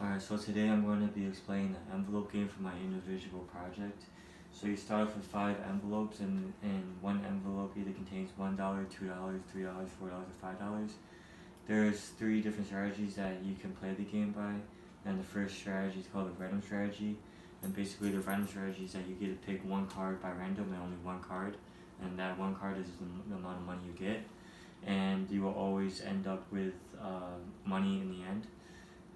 Alright, so today I'm going to be explaining the envelope game for my individual project. So you start off with 5 envelopes, and one envelope either contains $1, $2, $3, $4, or $5. There's 3 different strategies that you can play the game by, and the first strategy is called the random strategy. And basically the random strategy is that you get to pick one card by random and only one card, and that one card is the amount of money you get, and you will always end up with money in the end.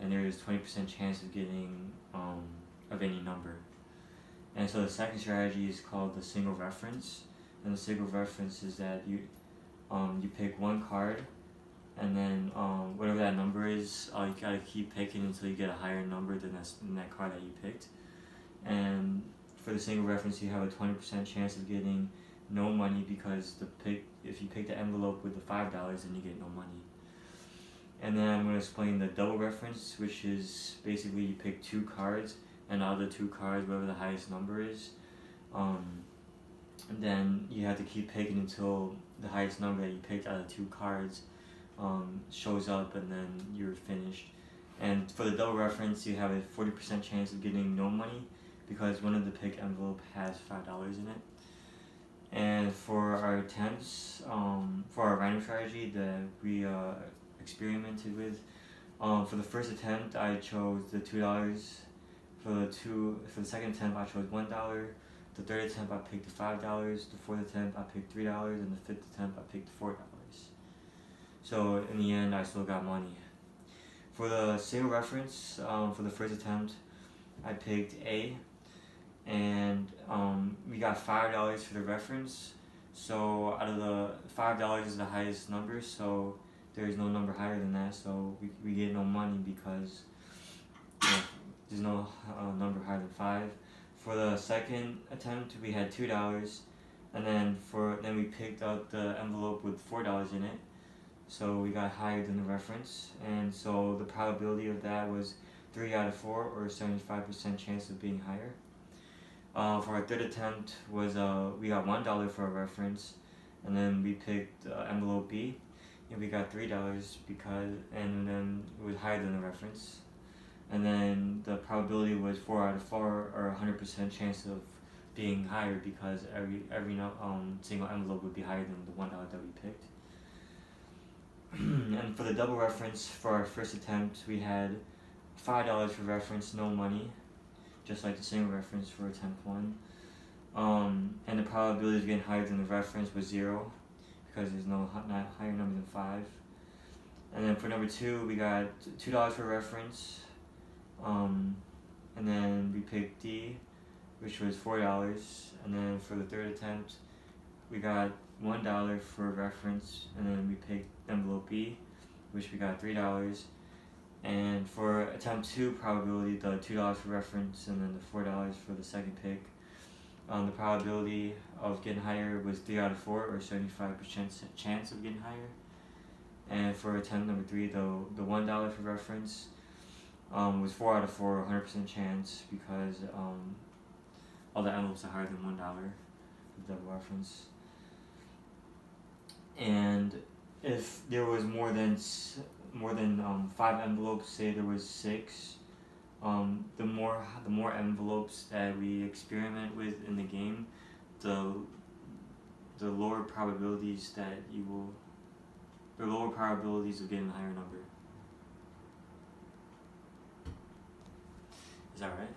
And there is 20% chance of getting of any number. And so the second strategy is called the single reference, and the single reference is that you pick one card, and then whatever that number is, you gotta keep picking until you get a higher number than that card that you picked. And for the single reference, you have a 20% chance of getting no money, because if you pick the envelope with the $5, then you get no money. And then I'm going to explain the double reference, which is basically you pick 2 cards, and out of the 2 cards, whatever the highest number is, then you have to keep picking until the highest number that you picked out of 2 cards shows up, and then you're finished. And for the double reference, you have a 40% chance of getting no money, because one of the picked envelope has $5 in it. And for our attempts, for our random strategy that we experimented with, for the first attempt I chose the $2. For the second attempt I chose $1. The third attempt I picked the $5. The fourth attempt I picked $3, and the fifth attempt I picked $4. So in the end I still got money. For the single reference, for the first attempt I picked A, and we got $5 for the reference. So out of the $5 is the highest number, so there is no number higher than that, so we get no money, because there's no number higher than 5. For the second attempt, we had $2, and then we picked out the envelope with $4 in it, so we got higher than the reference, and so the probability of that was 3 out of 4, or 75% chance of being higher. For our third attempt was we got $1 for a reference, and then we picked envelope B, and we got $3 and then it was higher than the reference. And then the probability was 4 out of 4, or 100% chance of being higher, because every single envelope would be higher than the $1 that we picked. And for the double reference, for our first attempt, we had $5 for reference, no money, just like the single reference for attempt 1. And the probability of getting higher than the reference was 0, because there's no higher number than 5. And then for number 2, we got $2 for reference, and then we picked D, which was $4. And then for the third attempt, we got $1 for reference, and then we picked envelope B, which we got $3. And for attempt 2 probability, the $2 for reference and then the $4 for the second pick, the probability of getting higher was 3 out of 4, or 75% chance of getting higher. And for attempt number 3, the $1 for reference was 4 out of 4, 100% chance, because all the envelopes are higher than $1 for double reference. And if there was more than 5 envelopes, say there was 6, the more envelopes that we experiment with in the game, the lower probabilities of getting a higher number. Is that right?